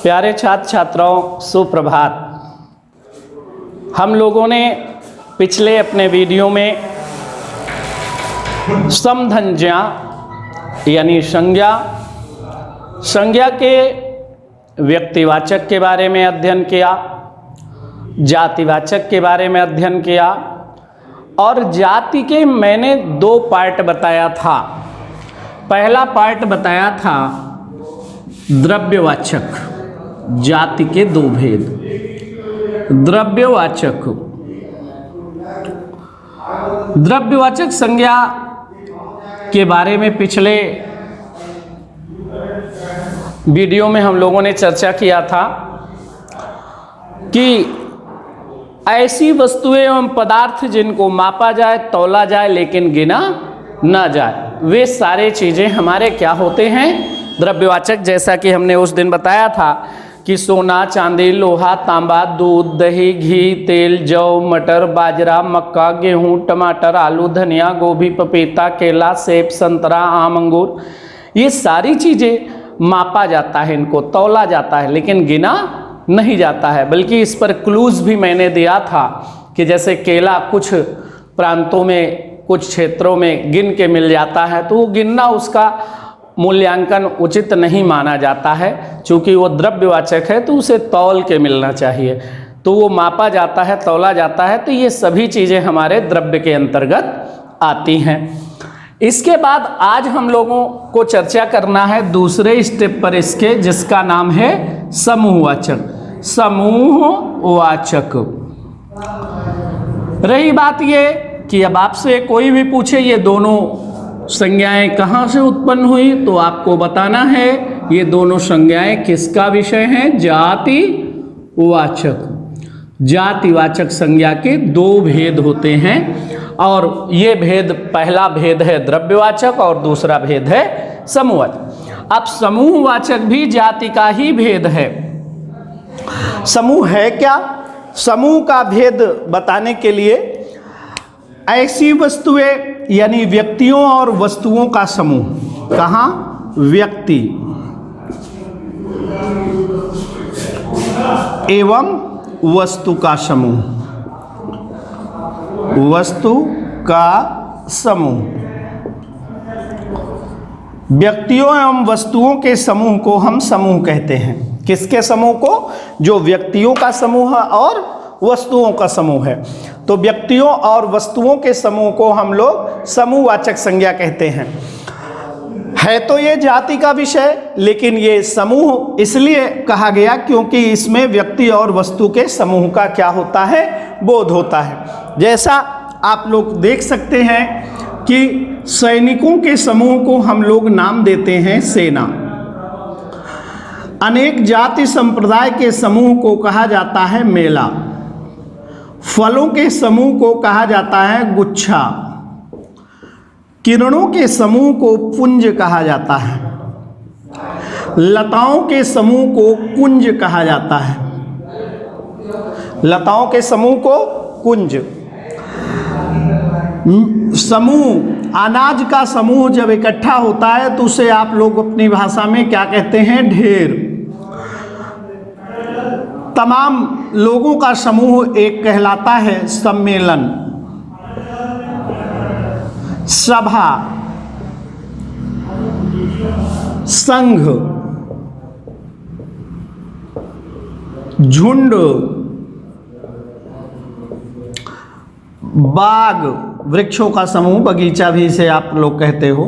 प्यारे छात्र छात्राओं, सुप्रभात। हम लोगों ने पिछले अपने वीडियो में समधन्या यानी संज्ञा के व्यक्तिवाचक के बारे में अध्ययन किया, जातिवाचक के बारे में अध्ययन किया और जाति के मैंने 2 पार्ट बताया था। पहला पार्ट बताया था द्रव्यवाचक, जाति के 2 भेद। द्रव्यवाचक संज्ञा के बारे में पिछले वीडियो में हम लोगों ने चर्चा किया था कि ऐसी वस्तुएं एवं पदार्थ जिनको मापा जाए, तौला जाए लेकिन गिना ना जाए, वे सारे चीज़ें हमारे क्या होते हैं? द्रव्यवाचक। जैसा कि हमने उस दिन बताया था कि सोना, चांदी, लोहा, तांबा, दूध, दही, घी, तेल, जौ, मटर, बाजरा, मक्का, गेहूं, टमाटर, आलू, धनिया, गोभी, पपीता, केला, सेब, संतरा, आम, अंगूर, ये सारी चीज़ें मापा जाता है, इनको तौला जाता है लेकिन गिना नहीं जाता है। बल्कि इस पर क्लूज भी मैंने दिया था कि जैसे केला कुछ प्रांतों में, कुछ क्षेत्रों में गिन के मिल जाता है, तो वो गिनना, उसका मूल्यांकन उचित नहीं माना जाता है। चूँकि वो द्रव्यवाचक है तो उसे तौल के मिलना चाहिए, तो वो मापा जाता है, तौला जाता है। तो ये सभी चीज़ें हमारे द्रव्य के अंतर्गत आती हैं। इसके बाद आज हम लोगों को चर्चा करना है दूसरे स्टेप पर इसके, जिसका नाम है समूहवाचक। समूहवाचक। रही बात ये कि अब आपसे कोई भी पूछे ये दोनों संज्ञाएं कहाँ से उत्पन्न हुई, तो आपको बताना है ये दोनों संज्ञाएं किसका विषय हैं? जातिवाचक। जातिवाचक संज्ञा के 2 भेद होते हैं और ये भेद, पहला भेद है द्रव्यवाचक और दूसरा भेद है समूहवाचक। अब समूहवाचक भी जाति का ही भेद है। समूह है क्या? समूह का भेद बताने के लिए ऐसी वस्तुएं यानी व्यक्तियों और वस्तुओं का समूह। कहाँ? व्यक्ति एवं वस्तु का समूह। वस्तु का समूह। व्यक्तियों एवं वस्तुओं के समूह को हम समूह कहते हैं। किसके समूह को? जो व्यक्तियों का समूह और वस्तुओं का समूह है। तो व्यक्तियों और वस्तुओं के समूह को हम लोग समूहवाचक संज्ञा कहते हैं। है तो ये जाति का विषय, लेकिन ये समूह इसलिए कहा गया क्योंकि इसमें व्यक्ति और वस्तु के समूह का क्या होता है? बोध होता है। जैसा आप लोग देख सकते हैं कि सैनिकों के समूह को हम लोग नाम देते हैं सेना। अनेक जाति संप्रदाय के समूह को कहा जाता है मेला। फलों के समूह को कहा जाता है गुच्छा। किरणों के समूह को पुंज कहा जाता है। लताओं के समूह को कुंज कहा जाता है। लताओं के समूह को कुंज। समूह, अनाज का समूह जब इकट्ठा होता है तो उसे आप लोग अपनी भाषा में क्या कहते हैं? ढेर। तमाम लोगों का समूह एक कहलाता है सम्मेलन। सभा, संघ, झुंड, बाग, वृक्षों का समूह, बगीचा भी इसे आप लोग कहते हो।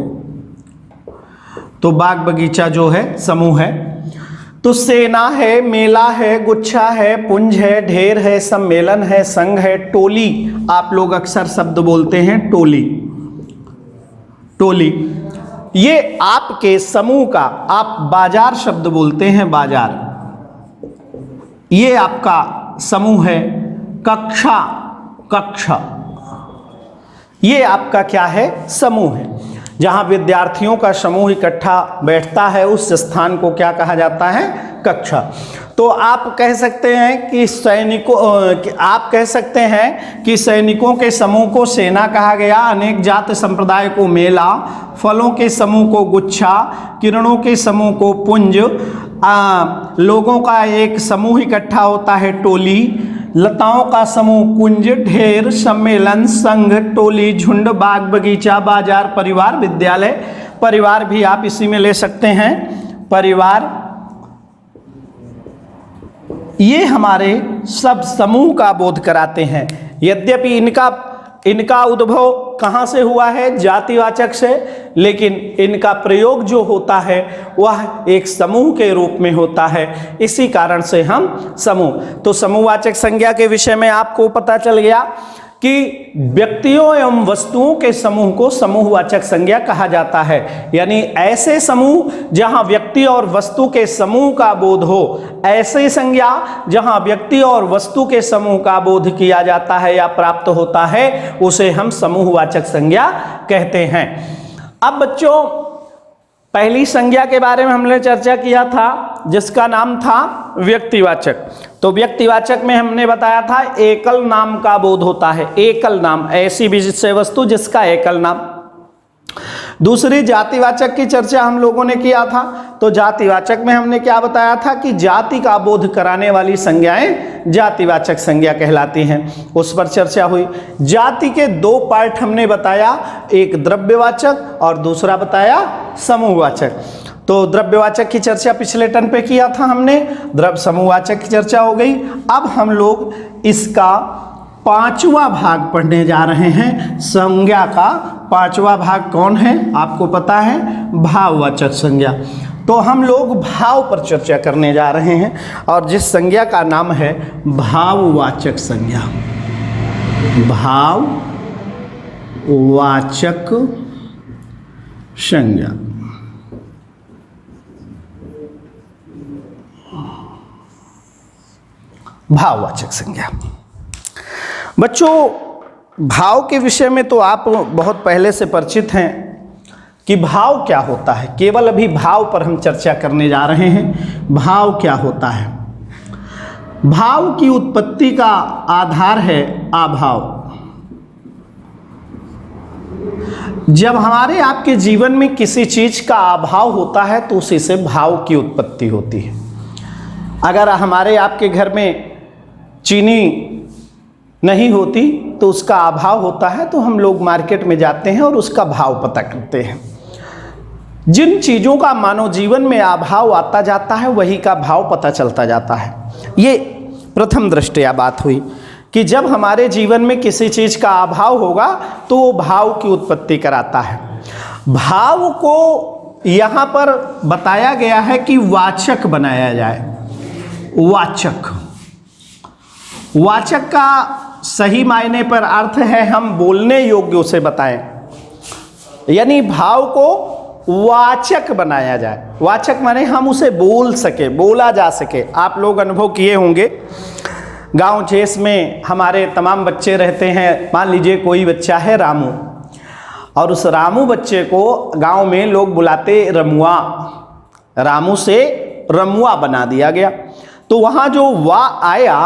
तो बाग बगीचा जो है समूह है। तो सेना है, मेला है, गुच्छा है, पुंज है, ढेर है, सम्मेलन है, संघ है, टोली। आप लोग अक्सर शब्द बोलते हैं टोली। टोली ये आपके समूह का, आप बाजार शब्द बोलते हैं, बाजार, ये आपका समूह है। कक्षा, कक्षा, ये आपका क्या है? समूह है। जहाँ विद्यार्थियों का समूह इकट्ठा बैठता है उस स्थान को क्या कहा जाता है? कक्षा। तो आप कह सकते हैं कि सैनिकों के समूह को सेना कहा गया, अनेक जात संप्रदाय को मेला, फलों के समूह को गुच्छा, किरणों के समूह को पुंज, लोगों का एक समूह इकट्ठा होता है टोली, लताओं का समूह कुंज, ढेर, सम्मेलन, संघ, टोली, झुंड, बाग बगीचा, बाजार, परिवार, विद्यालय। परिवार भी आप इसी में ले सकते हैं। परिवार ये हमारे सब समूह का बोध कराते हैं। यद्यपि इनका उद्भव कहाँ से हुआ है? जातिवाचक से, लेकिन इनका प्रयोग जो होता है वह एक समूह के रूप में होता है। इसी कारण से हम समूह, तो समूहवाचक संज्ञा के विषय में आपको पता चल गया कि व्यक्तियों एवं वस्तुओं के समूह को समूहवाचक संज्ञा कहा जाता है। यानी ऐसे समूह जहां व्यक्ति और वस्तु के समूह का बोध हो, ऐसे संज्ञा जहां व्यक्ति और वस्तु के समूह का बोध किया जाता है या प्राप्त होता है, उसे हम समूहवाचक संज्ञा कहते हैं। अब बच्चों, पहली संज्ञा के बारे में हमने चर्चा किया था जिसका नाम था व्यक्तिवाचक। तो व्यक्तिवाचक में हमने बताया था एकल नाम का बोध होता है। एकल नाम, ऐसी विशेष वस्तु जिसका एकल नाम। दूसरी जातिवाचक की चर्चा हम लोगों ने किया था। तो जातिवाचक में हमने क्या बताया था कि जाति का बोध कराने वाली संज्ञाएं जातिवाचक संज्ञा कहलाती हैं, उस पर चर्चा हुई। जाति के दो पार्ट हमने बताया, एक द्रव्यवाचक और दूसरा बताया समूहवाचक। तो द्रव्यवाचक की चर्चा पिछले टर्न पे किया था हमने, समूहवाचक की चर्चा हो गई। अब हम लोग इसका पांचवा भाग पढ़ने जा रहे हैं। संज्ञा का पांचवा भाग कौन है? आपको पता है, भाववाचक संज्ञा। तो हम लोग भाव पर चर्चा करने जा रहे हैं और जिस संज्ञा का नाम है भाववाचक संज्ञा। भाववाचक संज्ञा। भाववाचक संज्ञा। बच्चों, भाव के विषय में तो आप बहुत पहले से परिचित हैं कि भाव क्या होता है। केवल अभी भाव पर हम चर्चा करने जा रहे हैं। भाव क्या होता है? भाव की उत्पत्ति का आधार है अभाव। जब हमारे आपके जीवन में किसी चीज का अभाव होता है तो उसी से भाव की उत्पत्ति होती है। अगर हमारे आपके घर में चीनी नहीं होती तो उसका अभाव होता है, तो हम लोग मार्केट में जाते हैं और उसका भाव पता करते हैं। जिन चीज़ों का मानव जीवन में अभाव आता जाता है वही का भाव पता चलता जाता है। ये प्रथम दृष्टया बात हुई कि जब हमारे जीवन में किसी चीज़ का अभाव होगा तो वो भाव की उत्पत्ति कराता है। भाव को यहाँ पर बताया गया है कि वाचक बनाया जाए। वाचक का सही मायने पर अर्थ है हम बोलने योग्य उसे बताएं, यानी भाव को वाचक बनाया जाए। वाचक माने हम उसे बोल सके, बोला जा सके। आप लोग अनुभव किए होंगे, गांव देश में हमारे तमाम बच्चे रहते हैं। मान लीजिए कोई बच्चा है रामू, और उस रामू बच्चे को गांव में लोग बुलाते रमुआ। रामू से रमुआ बना दिया गया। तो वहाँ जो वा आया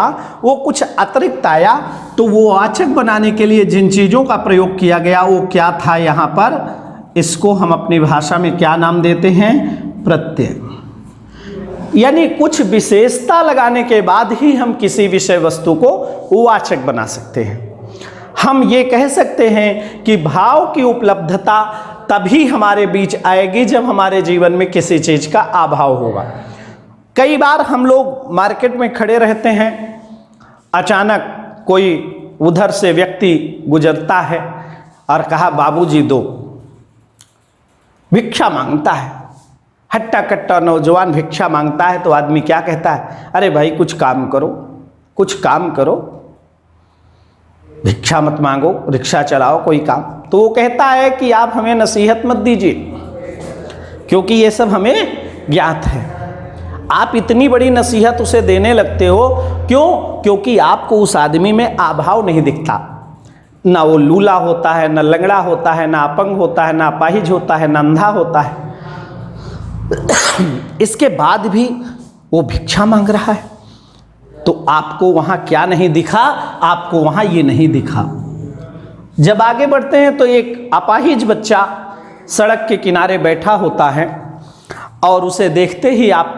वो कुछ अतिरिक्त आया, तो वो वाचक बनाने के लिए जिन चीज़ों का प्रयोग किया गया वो क्या था? यहाँ पर इसको हम अपनी भाषा में क्या नाम देते हैं? प्रत्यय। यानी कुछ विशेषता लगाने के बाद ही हम किसी विषय वस्तु को वाचक बना सकते हैं। हम ये कह सकते हैं कि भाव की उपलब्धता तभी हमारे बीच आएगी जब हमारे जीवन में किसी चीज़ का अभाव होगा। कई बार हम लोग मार्केट में खड़े रहते हैं, अचानक कोई उधर से व्यक्ति गुजरता है और कहा बाबूजी दो, भिक्षा मांगता है। हट्टा कट्टा नौजवान भिक्षा मांगता है तो आदमी क्या कहता है? अरे भाई कुछ काम करो, कुछ काम करो, भिक्षा मत मांगो, रिक्शा चलाओ, कोई काम। तो वो कहता है कि आप हमें नसीहत मत दीजिए क्योंकि ये सब हमें ज्ञात है। आप इतनी बड़ी नसीहत उसे देने लगते हो, क्यों? क्योंकि आपको उस आदमी में अभाव नहीं दिखता। ना वो लूला होता है, ना लंगड़ा होता है, ना अपंग होता है, ना अपाहिज होता है, ना अंधा होता है। इसके बाद भी वो भिक्षा मांग रहा है। तो आपको वहाँ क्या नहीं दिखा? आपको वहाँ ये नहीं दिखा। जब आगे बढ़ते हैं तो एक अपाहिज बच्चा सड़क के किनारे बैठा होता है और उसे देखते ही आप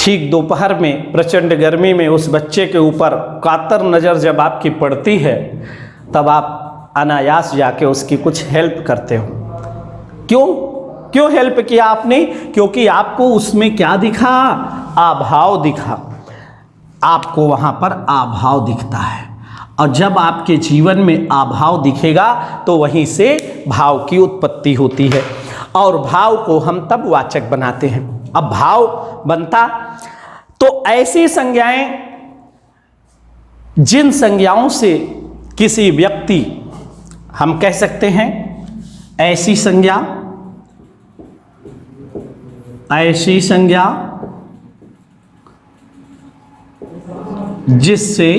ठीक दोपहर में प्रचंड गर्मी में उस बच्चे के ऊपर कातर नज़र जब आपकी पड़ती है, तब आप अनायास जाके उसकी कुछ हेल्प करते हो। क्यों हेल्प किया आपने? क्योंकि आपको उसमें क्या दिखा? अभाव दिखा। आपको वहाँ पर अभाव दिखता है, और जब आपके जीवन में अभाव दिखेगा तो वहीं से भाव की उत्पत्ति होती है, और भाव को हम तब वाचक बनाते हैं। अब भाव बनता तो ऐसी संज्ञाएं, जिन संज्ञाओं से किसी व्यक्ति, हम कह सकते हैं ऐसी संज्ञा जिससे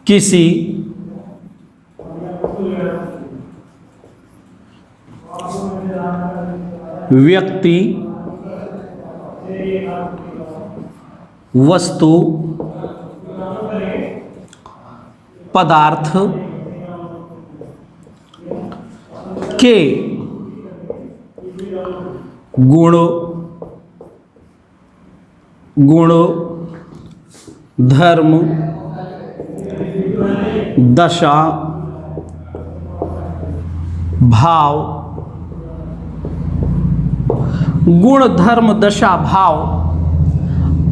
किसी व्यक्ति, वस्तु, पदार्थ के गुण, धर्म, दशा, भाव, गुण, धर्म, दशा, भाव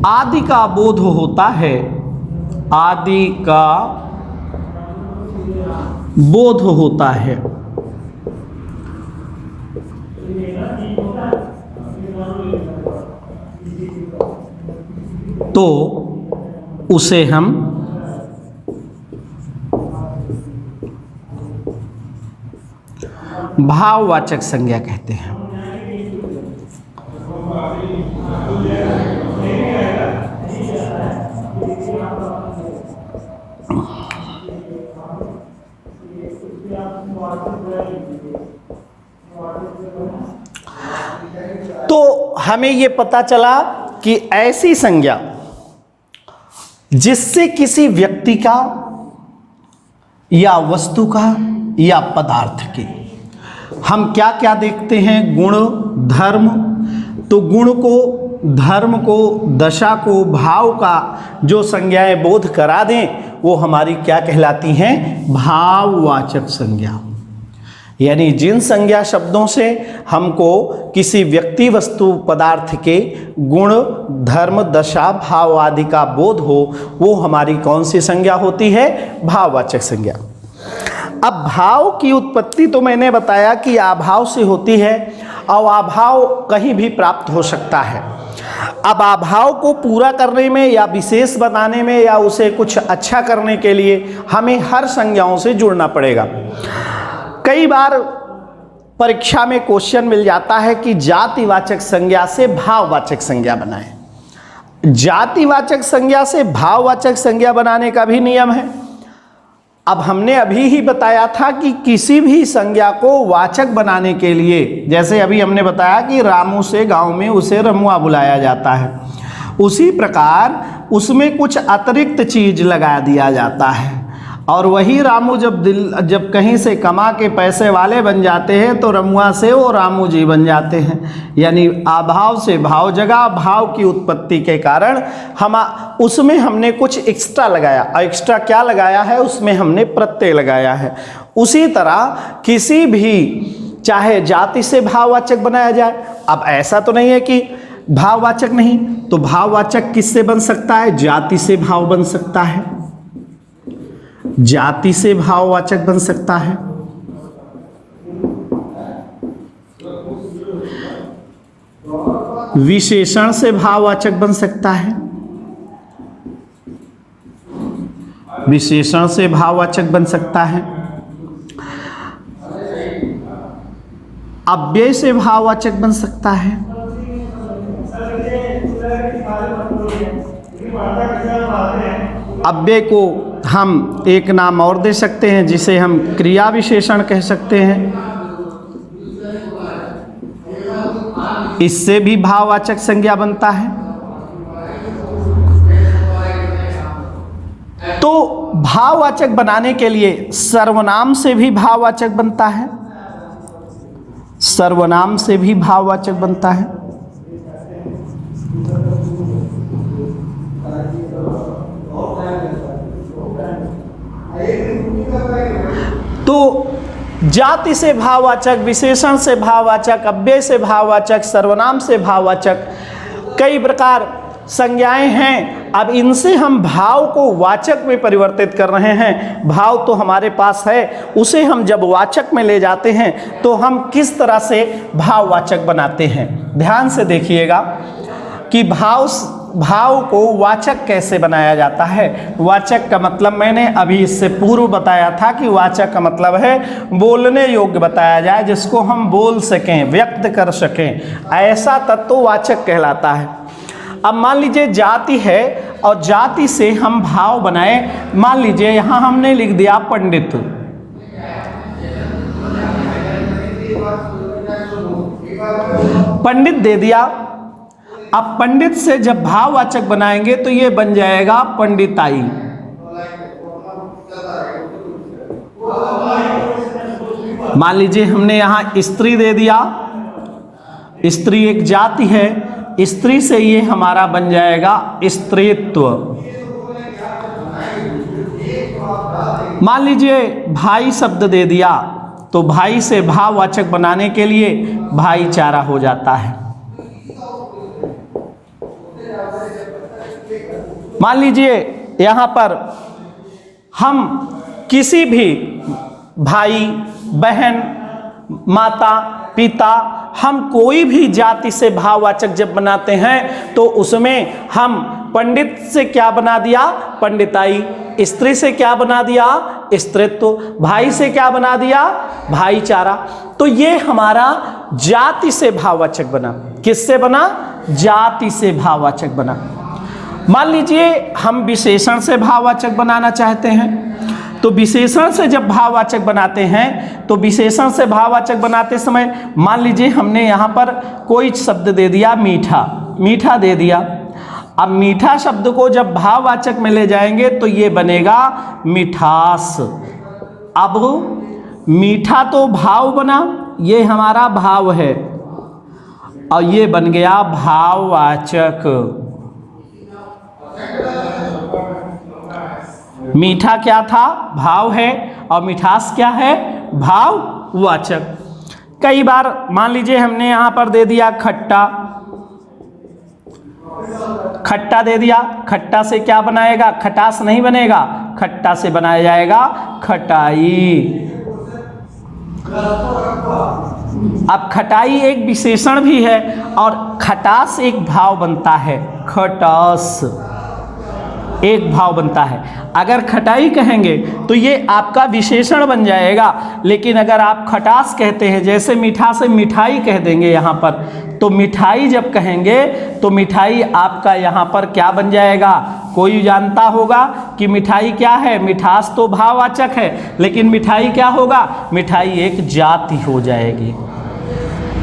आदि का बोध होता है, आदि का बोध होता है। तो उसे हम भाववाचक संज्ञा कहते हैं। तो हमें ये पता चला कि ऐसी संज्ञा जिससे किसी व्यक्ति का या वस्तु का या पदार्थ के हम क्या क्या देखते हैं? गुण, धर्म। तो गुण को, धर्म को, दशा को, भाव का जो संज्ञाएं बोध करा दें वो हमारी क्या कहलाती हैं? भाववाचक संज्ञा। यानी जिन संज्ञा शब्दों से हमको किसी व्यक्ति, वस्तु, पदार्थ के गुण, धर्म, दशा, भाव आदि का बोध हो, वो हमारी कौन सी संज्ञा होती है? भाववाचक संज्ञा। अब भाव की उत्पत्ति तो मैंने बताया कि अभाव से होती है, और अभाव कहीं भी प्राप्त हो सकता है। अब अभाव को पूरा करने में या विशेष बनाने में या उसे कुछ अच्छा करने के लिए हमें हर संज्ञाओं से जुड़ना पड़ेगा। कई बार परीक्षा में क्वेश्चन मिल जाता है कि जातिवाचक संज्ञा से भाववाचक संज्ञा बनाएं। जातिवाचक संज्ञा से भाववाचक संज्ञा बनाने का भी नियम है। अब हमने अभी ही बताया था कि किसी भी संज्ञा को वाचक बनाने के लिए, जैसे अभी हमने बताया कि रामू से गांव में उसे रमुआ बुलाया जाता है, उसी प्रकार उसमें कुछ अतिरिक्त चीज लगा दिया जाता है, और वही रामू जब कहीं से कमा के पैसे वाले बन जाते हैं तो रमुआ से वो रामू जी बन जाते हैं। यानी अभाव से भाव जगा, भाव की उत्पत्ति के कारण उसमें हमने कुछ एक्स्ट्रा लगाया। एक्स्ट्रा क्या लगाया है? उसमें हमने प्रत्यय लगाया है। उसी तरह किसी भी, चाहे जाति से भाववाचक बनाया जाए। अब ऐसा तो नहीं है कि भाववाचक नहीं, तो भाववाचक किससे बन सकता है? जाति से भाव बन सकता है, जाति से भाववाचक बन सकता है, विशेषण से भाववाचक बन सकता है, विशेषण से भाववाचक बन सकता है, अव्यय से भाववाचक बन सकता है, अव्यय को हम एक नाम और दे सकते हैं जिसे हम क्रिया विशेषण कह सकते हैं। इससे भी भाववाचक संज्ञा बनता है। तो भाववाचक बनाने के लिए सर्वनाम से भी भाववाचक बनता है, सर्वनाम से भी भाववाचक बनता है। तो जाति से भाववाचक, विशेषण से भाववाचक, अव्यय से भाववाचक, सर्वनाम से भाववाचक, कई प्रकार संज्ञाएं हैं। अब इनसे हम भाव को वाचक में परिवर्तित कर रहे हैं। भाव तो हमारे पास है, उसे हम जब वाचक में ले जाते हैं तो हम किस तरह से भाववाचक बनाते हैं। ध्यान से देखिएगा कि भाव को वाचक कैसे बनाया जाता है। वाचक का मतलब मैंने अभी इससे पूर्व बताया था कि वाचक का मतलब है बोलने योग्य बताया जाए, जिसको हम बोल सकें, व्यक्त कर सकें, ऐसा तत्व वाचक कहलाता है। अब मान लीजिए जाति है और जाति से हम भाव बनाए। मान लीजिए यहाँ हमने लिख दिया पंडित, पंडित दे दिया। अब पंडित से जब भाववाचक बनाएंगे तो ये बन जाएगा पंडिताई। मान लीजिए हमने यहां स्त्री दे दिया, स्त्री एक जाति है, स्त्री से ये हमारा बन जाएगा स्त्रीत्व। मान लीजिए भाई शब्द दे दिया तो भाई से भाववाचक बनाने के लिए भाईचारा हो जाता है। मान लीजिए यहाँ पर हम किसी भी भाई, बहन, माता, पिता, हम कोई भी जाति से भाववाचक जब बनाते हैं तो उसमें हम पंडित से क्या बना दिया, पंडिताई। स्त्री से क्या बना दिया, स्त्रीत्व। भाई से क्या बना दिया, भाईचारा। तो ये हमारा जाति से भाववाचक बना। किससे बना, जाति से भाववाचक बना। मान लीजिए हम विशेषण से भाववाचक बनाना चाहते हैं तो विशेषण से जब भाववाचक बनाते हैं तो विशेषण से भाववाचक बनाते समय मान लीजिए हमने यहाँ पर कोई शब्द दे दिया मीठा, मीठा दे दिया। अब मीठा शब्द को जब भाववाचक में ले जाएंगे तो ये बनेगा मिठास। अब मीठा तो भाव बना, ये हमारा भाव है, और ये बन गया भाववाचक। मीठा क्या था, भाव है, और मिठास क्या है, भाववाचक। कई बार मान लीजिए हमने यहाँ पर दे दिया खट्टा, खट्टा दे दिया, खट्टा से क्या बनाएगा, खटास नहीं बनेगा, खट्टा से बनाया जाएगा खटाई। अब खटाई एक विशेषण भी है और खटास एक भाव बनता है, खटास एक भाव बनता है। अगर खटाई कहेंगे तो ये आपका विशेषण बन जाएगा, लेकिन अगर आप खटास कहते हैं, जैसे मीठा से मिठाई कह देंगे यहाँ पर, तो मिठाई जब कहेंगे तो मिठाई आपका यहाँ पर क्या बन जाएगा। कोई जानता होगा कि मिठाई क्या है, मिठास तो भाववाचक है, लेकिन मिठाई क्या होगा, मिठाई एक जाति हो जाएगी।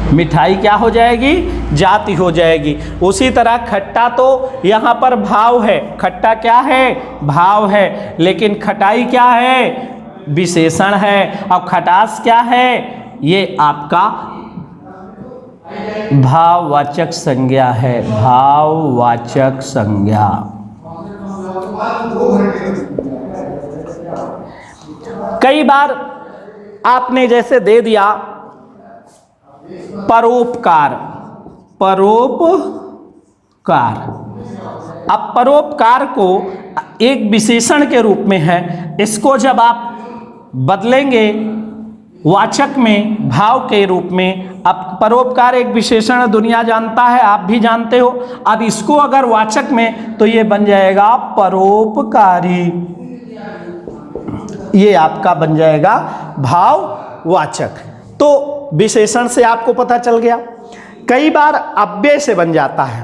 मिठाई क्या हो जाएगी, जाति हो जाएगी। उसी तरह खट्टा तो यहाँ पर भाव है, खट्टा क्या है, भाव है, लेकिन खटाई क्या है, विशेषण है। और खटास क्या है, ये आपका भाववाचक संज्ञा है, भाववाचक संज्ञा। कई बार आपने जैसे दे दिया परोपकार, परोपकार। अब परोपकार को एक विशेषण के रूप में है, इसको जब आप बदलेंगे वाचक में, भाव के रूप में, अब परोपकार एक विशेषण दुनिया जानता है, आप भी जानते हो। अब इसको अगर वाचक में तो ये बन जाएगा परोपकारी, ये आपका बन जाएगा भाववाचक। तो विशेषण से आपको पता चल गया। कई बार अव्यय से बन जाता है,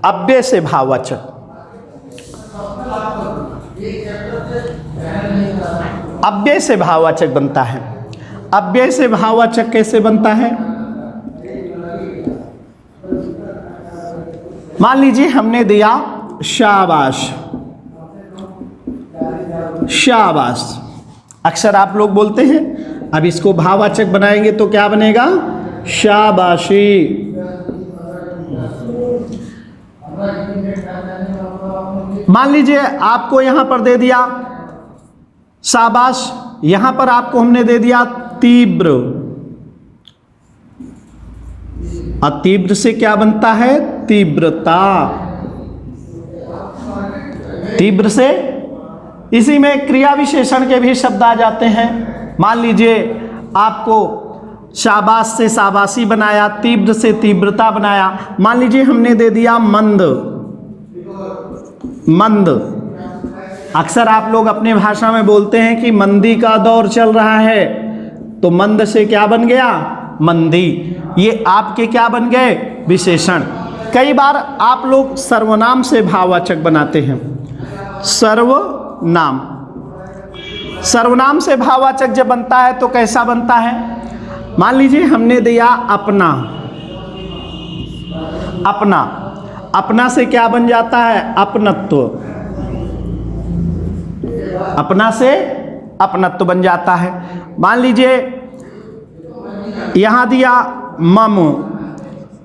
अव्यय से भाववाचक। अव्यय से भाववाचक बनता है। अव्यय से भाववाचक कैसे बनता है? मान लीजिए हमने दिया शाबाश, शाबाश अक्सर आप लोग बोलते हैं। अब इसको भाववाचक बनाएंगे तो क्या बनेगा? शाबाशी। मान लीजिए आपको यहां पर दे दिया शाबाश, यहां पर आपको हमने दे दिया तीव्र। अतीव्र से क्या बनता है? तीव्रता। तीव्र से इसी में क्रिया विशेषण के भी शब्द आ जाते हैं। मान लीजिए आपको शाबाश से शाबाशी बनाया, तीव्र से तीव्रता बनाया। मान लीजिए हमने दे दिया मंद। मंद अक्सर आप लोग अपनी भाषा में बोलते हैं कि मंदी का दौर चल रहा है, तो मंद से क्या बन गया? मंदी। ये आपके क्या बन गए? विशेषण। कई बार आप लोग सर्वनाम से भाववाचक बनाते हैं। सर्वनाम, सर्वनाम से भाववाचक जब बनता है तो कैसा बनता है? मान लीजिए हमने दिया अपना। अपना, अपना से क्या बन जाता है? अपनत्व। अपना से अपनत्व बन जाता है। मान लीजिए यहां दिया मम।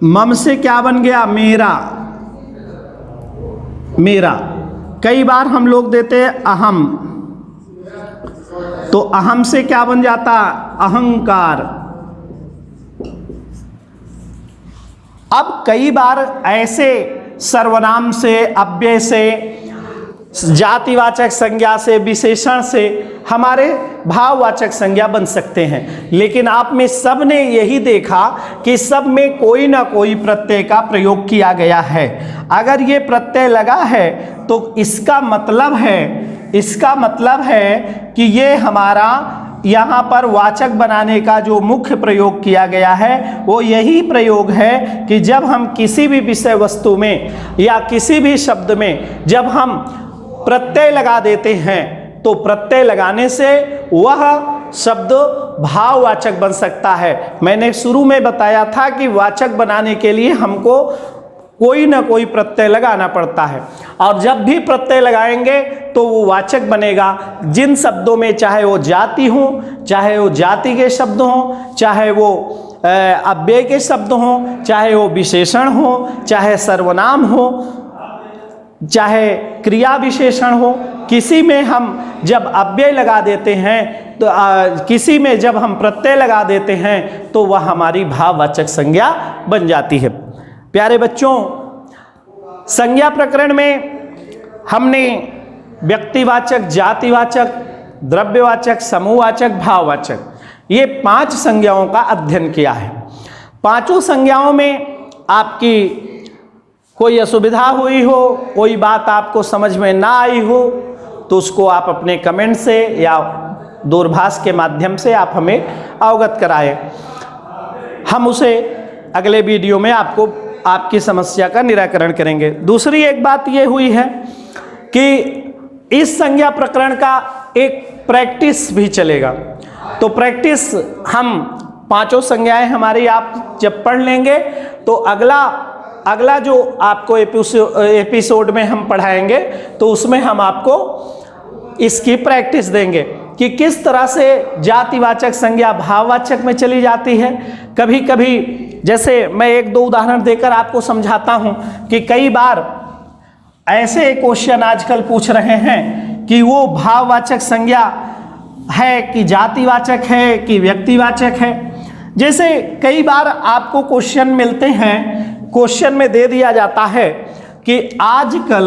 मम से क्या बन गया? मेरा। मेरा। कई बार हम लोग देते हैं अहम, तो अहम से क्या बन जाता? अहंकार। अब कई बार ऐसे सर्वनाम से, अव्यय से, जातिवाचक संज्ञा से, विशेषण से हमारे भाववाचक संज्ञा बन सकते हैं। लेकिन आप में सब ने यही देखा कि सब में कोई ना कोई प्रत्यय का प्रयोग किया गया है। अगर ये प्रत्यय लगा है तो इसका मतलब है कि ये हमारा यहाँ पर वाचक बनाने का जो मुख्य प्रयोग किया गया है वो यही प्रयोग है कि जब हम किसी भी विषय वस्तु में या किसी भी शब्द में जब हम प्रत्यय लगा देते हैं तो प्रत्यय लगाने से वह शब्द भाववाचक बन सकता है। मैंने शुरू में बताया था कि वाचक बनाने के लिए हमको कोई ना कोई प्रत्यय लगाना पड़ता है, और जब भी प्रत्यय लगाएंगे तो वो वाचक बनेगा। जिन शब्दों में, चाहे वो जाति हो, चाहे वो जाति के शब्द हों, चाहे वो अव्यय के शब्द हों, चाहे वो विशेषण हो, चाहे सर्वनाम हो, चाहे क्रिया विशेषण हो, किसी में हम जब अव्यय लगा देते हैं तो किसी में जब हम प्रत्यय लगा देते हैं तो वह हमारी भाववाचक संज्ञा बन जाती है। प्यारे बच्चों, संज्ञा प्रकरण में हमने व्यक्तिवाचक, जातिवाचक, द्रव्यवाचक, समूहवाचक, भाववाचक, ये 5 संज्ञाओं का अध्ययन किया है। पांचों संज्ञाओं में आपकी कोई असुविधा हुई हो, कोई बात आपको समझ में ना आई हो, तो उसको आप अपने कमेंट से या दूरभाष के माध्यम से आप हमें अवगत कराएं। हम उसे अगले वीडियो में आपको आपकी समस्या का निराकरण करेंगे। दूसरी एक बात ये हुई है कि इस संज्ञा प्रकरण का एक प्रैक्टिस भी चलेगा। तो प्रैक्टिस हम 5 संज्ञाएं हमारी आप जब पढ़ लेंगे तो अगला जो आपको एपिसोड में हम पढ़ाएंगे तो उसमें हम आपको इसकी प्रैक्टिस देंगे कि किस तरह से जातिवाचक संज्ञा भाववाचक में चली जाती है। कभी कभी जैसे मैं 1-2 उदाहरण देकर आपको समझाता हूं कि कई बार ऐसे क्वेश्चन आजकल पूछ रहे हैं कि वो भाववाचक संज्ञा है कि जातिवाचक है कि व्यक्तिवाचक है। जैसे कई बार आपको क्वेश्चन मिलते हैं, क्वेश्चन में दे दिया जाता है कि आजकल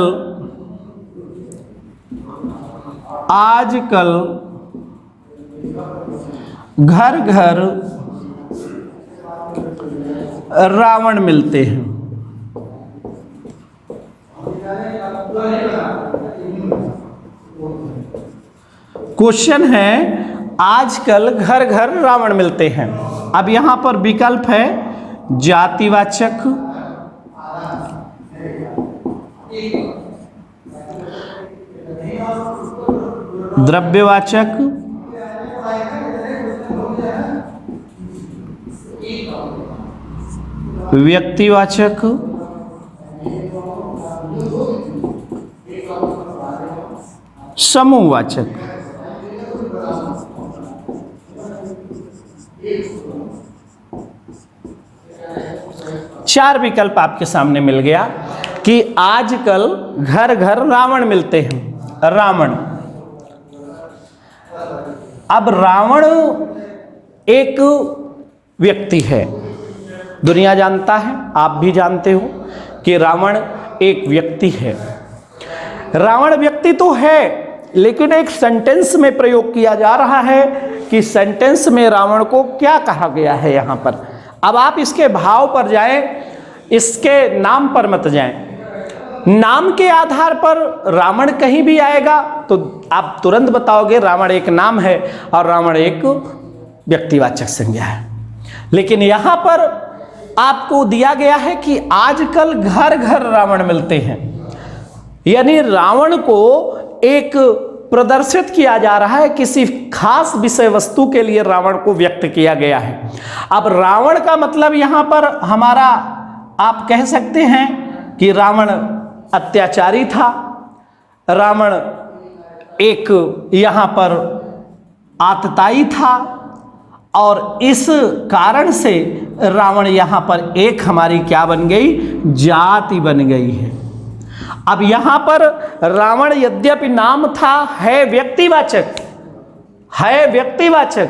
घर घर रावण मिलते हैं। क्वेश्चन है आजकल घर घर रावण मिलते हैं। अब यहां पर विकल्प है जातिवाचक, द्रव्यवाचक, व्यक्तिवाचक, समूहवाचक। चार विकल्प आपके सामने मिल गया कि आजकल घर घर रावण मिलते हैं। रावण, अब रावण एक व्यक्ति है, दुनिया जानता है, आप भी जानते हो कि रावण एक व्यक्ति है। रावण व्यक्ति तो है, लेकिन एक सेंटेंस में प्रयोग किया जा रहा है कि सेंटेंस में रावण को क्या कहा गया है यहां पर। अब आप इसके भाव पर जाएं, इसके नाम पर मत जाएं। नाम के आधार पर रावण कहीं भी आएगा तो आप तुरंत बताओगे रावण एक नाम है और रावण एक व्यक्तिवाचक संज्ञा है। लेकिन यहां पर आपको दिया गया है कि आजकल घर घर रावण मिलते हैं, यानी रावण को एक प्रदर्शित किया जा रहा है, किसी खास विषय वस्तु के लिए रावण को व्यक्त किया गया है। अब रावण का मतलब यहां पर हमारा, आप कह सकते हैं कि रावण अत्याचारी था, रावण एक यहां पर आतताई था, और इस कारण से रावण यहां पर एक हमारी क्या बन गई, जाति बन गई है। अब यहां पर रावण यद्यपि नाम था, है व्यक्तिवाचक, है व्यक्तिवाचक,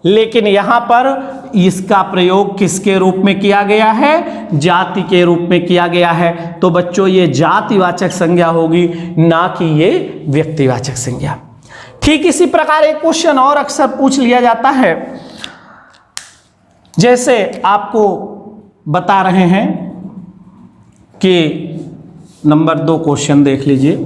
लेकिन यहां पर इसका प्रयोग किसके रूप में किया गया है, जाति के रूप में किया गया है। तो बच्चों ये जातिवाचक संज्ञा होगी, ना कि ये व्यक्तिवाचक संज्ञा। ठीक इसी प्रकार एक क्वेश्चन और अक्सर पूछ लिया जाता है, जैसे आपको बता रहे हैं कि नंबर 2 क्वेश्चन देख लीजिए।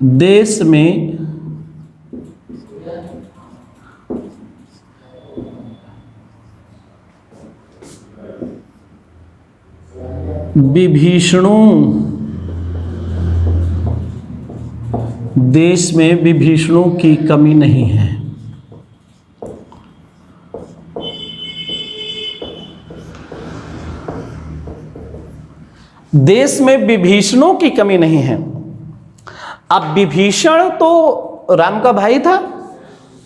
देश में विभीषणों की कमी नहीं है। देश में विभीषणों की कमी नहीं है। अब विभीषण तो राम का भाई था,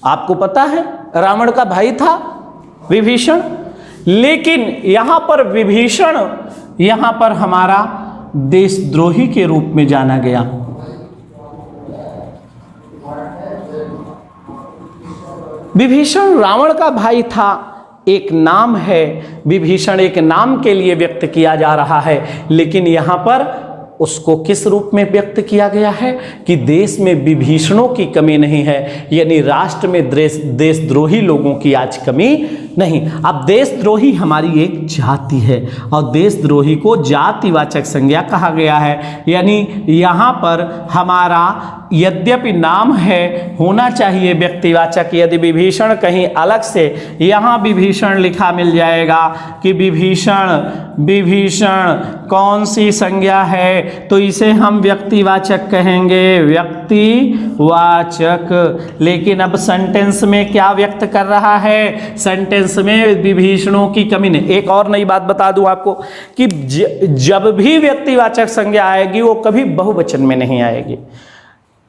आपको पता है, रावण का भाई था विभीषण, लेकिन यहां पर विभीषण यहां पर हमारा देशद्रोही के रूप में जाना गया। विभीषण रावण का भाई था, एक नाम है, विभीषण एक नाम के लिए व्यक्त किया जा रहा है, लेकिन यहां पर उसको किस रूप में व्यक्त किया गया है कि देश में विभीषणों की कमी नहीं है, यानी राष्ट्र में देशद्रोही लोगों की आज कमी नहीं। अब देशद्रोही हमारी एक जाति है और देशद्रोही को जातिवाचक संज्ञा कहा गया है, यानी यहाँ पर हमारा यद्यपि नाम है, होना चाहिए व्यक्तिवाचक। यदि विभीषण कहीं अलग से यहाँ विभीषण लिखा मिल जाएगा कि विभीषण कौन सी संज्ञा है, तो इसे हम व्यक्तिवाचक कहेंगे, व्यक्तिवाचक। लेकिन अब सेंटेंस में क्या व्यक्त कर रहा है, सेंटेंस में विभीषणों की कमी नहीं। एक और नई बात बता दूं आपको कि जब भी व्यक्तिवाचक संज्ञा आएगी वो कभी बहुवचन में नहीं आएगी।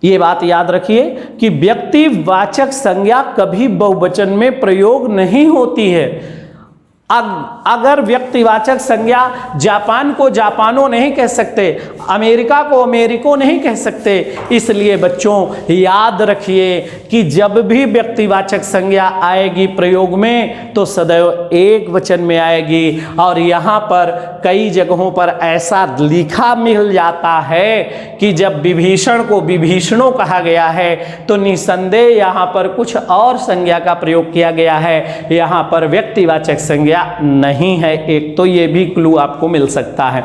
ये बात याद रखिए कि व्यक्तिवाचक संज्ञा कभी बहुवचन में प्रयोग नहीं होती है। अगर व्यक्तिवाचक संज्ञा जापान को जापानो नहीं कह सकते, अमेरिका को अमेरिको नहीं कह सकते, इसलिए बच्चों याद रखिए कि जब भी व्यक्तिवाचक संज्ञा आएगी प्रयोग में तो सदैव एक वचन में आएगी। और यहाँ पर कई जगहों पर ऐसा लिखा मिल जाता है कि जब विभीषण को विभीषणों कहा गया है तो निसंदेह यहाँ पर कुछ और संज्ञा का प्रयोग किया गया है, यहाँ पर व्यक्तिवाचक संज्ञा नहीं है। एक तो ये भी क्लू आपको मिल सकता है।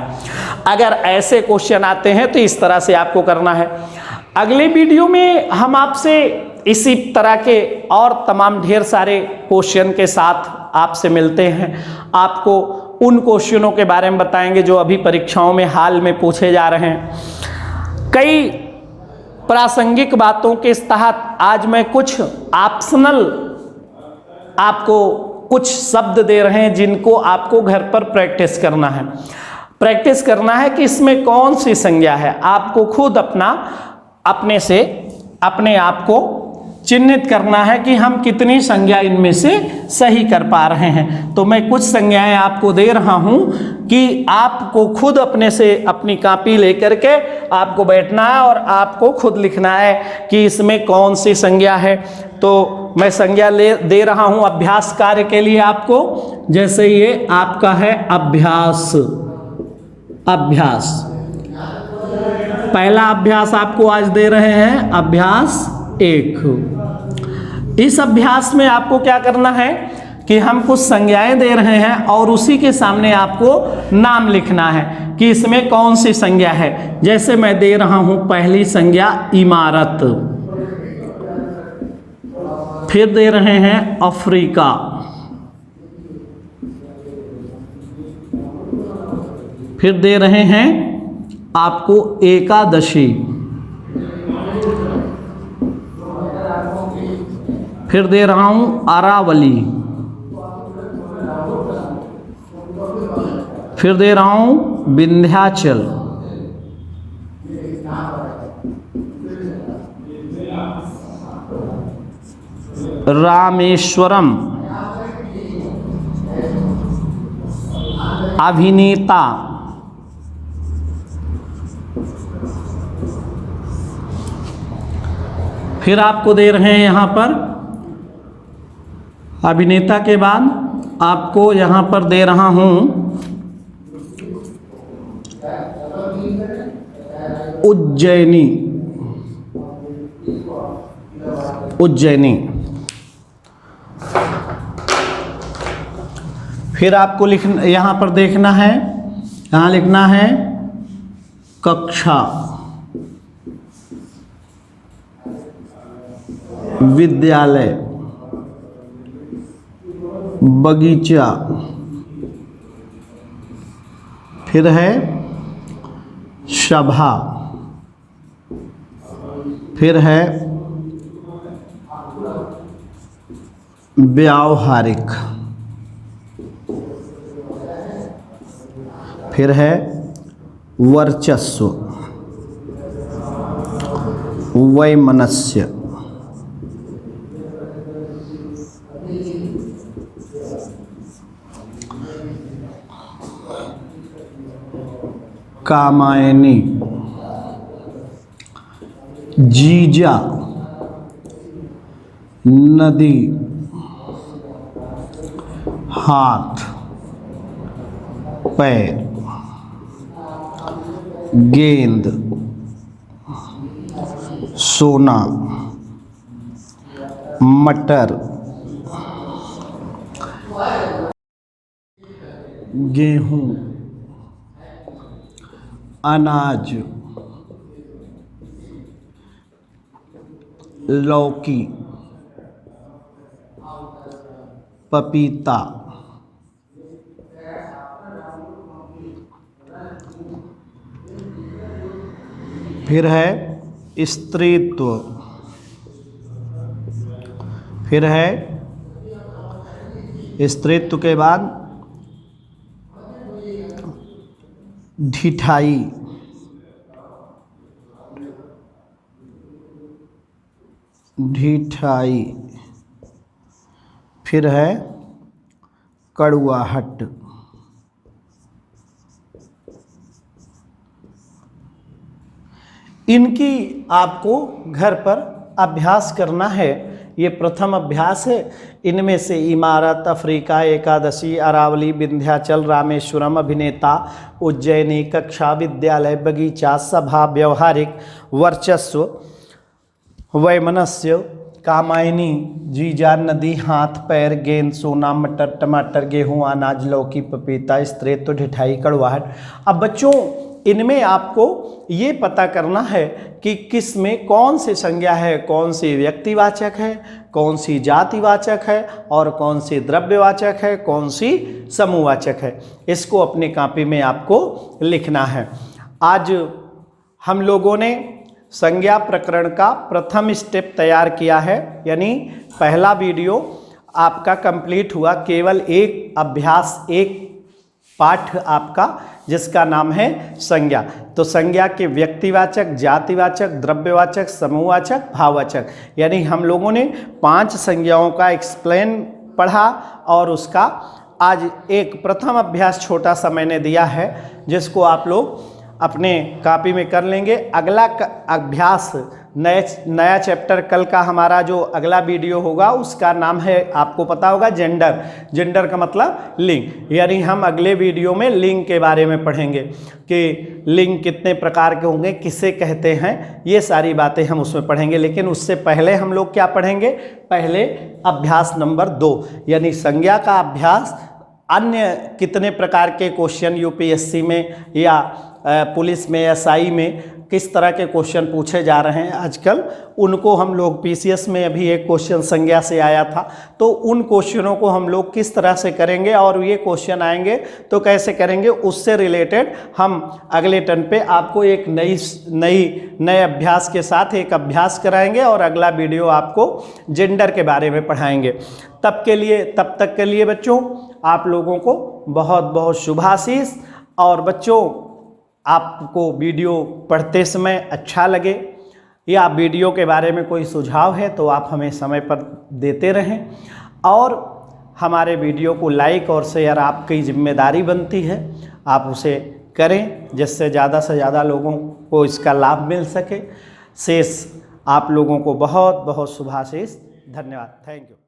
अगर ऐसे क्वेश्चन आते हैं तो इस तरह से आपको करना है। अगले वीडियो में हम आपसे इसी तरह के और तमाम ढेर सारे क्वेश्चन के साथ आपसे मिलते हैं। आपको उन क्वेश्चनों के बारे में बताएंगे जो अभी परीक्षाओं में हाल में पूछे जा रहे हैं। कई प्रासंगिक बातों के तहत आज मैं कुछ ऑप्शनल आपको कुछ शब्द दे रहे हैं जिनको आपको घर पर प्रैक्टिस करना है। प्रैक्टिस करना है कि इसमें कौन सी संज्ञा है। आपको खुद अपने आप को चिन्हित करना है कि हम कितनी संज्ञा इनमें से सही कर पा रहे हैं। तो मैं कुछ संज्ञाएं आपको दे रहा हूं कि आपको खुद अपने से अपनी कॉपी लेकर के आपको बैठना है और आपको खुद लिखना है कि इसमें कौन सी संज्ञा है। तो मैं संज्ञा दे रहा हूं अभ्यास कार्य के लिए आपको। जैसे ये आपका है अभ्यास। पहला अभ्यास आपको आज दे रहे हैं अभ्यास 1। इस अभ्यास में आपको क्या करना है कि हम कुछ संज्ञाएं दे रहे हैं और उसी के सामने आपको नाम लिखना है कि इसमें कौन सी संज्ञा है। जैसे मैं दे रहा हूं पहली संज्ञा इमारत, फिर दे रहे हैं अफ्रीका, फिर दे रहे हैं आपको एकादशी, फिर दे रहा हूं अरावली, फिर दे रहा हूं विंध्याचल, रामेश्वरम, अभिनेता, फिर आपको दे रहे हैं यहां पर अभिनेता के बाद आपको यहां पर दे रहा हूं उज्जैनी। फिर आपको लिखना यहां पर देखना है, यहां लिखना है कक्षा, विद्यालय, बगीचा, फिर है सभा, फिर है व्यावहारिक, फिर है वर्चस्व, वैमनस्य, कामायनी, जीजा, नदी, हाथ, पैर, गेंद, सोना, मटर, गेहूं, अनाज, लौकी, पपीता, फिर है स्त्रीत्व, फिर है स्त्रीत्व के बाद ढिठाई, फिर है कड़वाहट, इनकी आपको घर पर अभ्यास करना है। ये प्रथम अभ्यास है। इनमें से इमारत, अफ्रीका, एकादशी, अरावली, विंध्याचल, रामेश्वरम, अभिनेता, उज्जैनी, कक्षा, विद्यालय, बगीचा, सभा, व्यवहारिक, वर्चस्व, वैमनस्य, कामायनी, जीजा, नदी, हाथ, पैर, गेंद, सोना, मटर, टमाटर, गेहूं, अनाज, लौकी, पपीता, स्त्रीत्व, ढिठाई, कड़वाहट। अब बच्चों इनमें आपको ये पता करना है कि किस में कौन सी संज्ञा है, कौन सी व्यक्तिवाचक है, कौन सी जातिवाचक है और कौन सी द्रव्यवाचक है, कौन सी समूहवाचक है। इसको अपनी कॉपी में आपको लिखना है। आज हम लोगों ने संज्ञा प्रकरण का प्रथम स्टेप तैयार किया है, यानी पहला वीडियो आपका कंप्लीट हुआ। केवल एक अभ्यास, एक पाठ आपका, जिसका नाम है संज्ञा। तो संज्ञा के व्यक्तिवाचक, जातिवाचक, द्रव्यवाचक, समूहवाचक, भाववाचक, यानी हम लोगों ने 5 संज्ञाओं का एक्सप्लेन पढ़ा और उसका आज एक प्रथम अभ्यास छोटा सा मैंने दिया है, जिसको आप लोग अपने कॉपी में कर लेंगे। अगला अभ्यास नया चैप्टर, कल का हमारा जो अगला वीडियो होगा उसका नाम है, आपको पता होगा, जेंडर। जेंडर का मतलब लिंग, यानी हम अगले वीडियो में लिंग के बारे में पढ़ेंगे कि लिंग कितने प्रकार के होंगे, किसे कहते हैं, ये सारी बातें हम उसमें पढ़ेंगे। लेकिन उससे पहले हम लोग क्या पढ़ेंगे, पहले अभ्यास नंबर 2 यानी संज्ञा का अभ्यास। अन्य कितने प्रकार के क्वेश्चन यूपीएससी में या पुलिस में, एसआई में किस तरह के क्वेश्चन पूछे जा रहे हैं आजकल, उनको हम लोग, पीसीएस में अभी एक क्वेश्चन संज्ञा से आया था, तो उन क्वेश्चनों को हम लोग किस तरह से करेंगे और ये क्वेश्चन आएंगे तो कैसे करेंगे, उससे रिलेटेड हम अगले टर्न पे आपको एक नए अभ्यास के साथ एक अभ्यास कराएंगे और अगला वीडियो आपको जेंडर के बारे में पढ़ाएंगे। तब तक के लिए बच्चों आप लोगों को बहुत बहुत शुभाशीष। और बच्चों, आपको वीडियो पढ़ते समय अच्छा लगे या वीडियो के बारे में कोई सुझाव है तो आप हमें समय पर देते रहें, और हमारे वीडियो को लाइक और शेयर आपकी जिम्मेदारी बनती है, आप उसे करें जिससे ज़्यादा से ज़्यादा लोगों को इसका लाभ मिल सके। शेष आप लोगों को बहुत बहुत शुभाशीष। धन्यवाद। Thank you.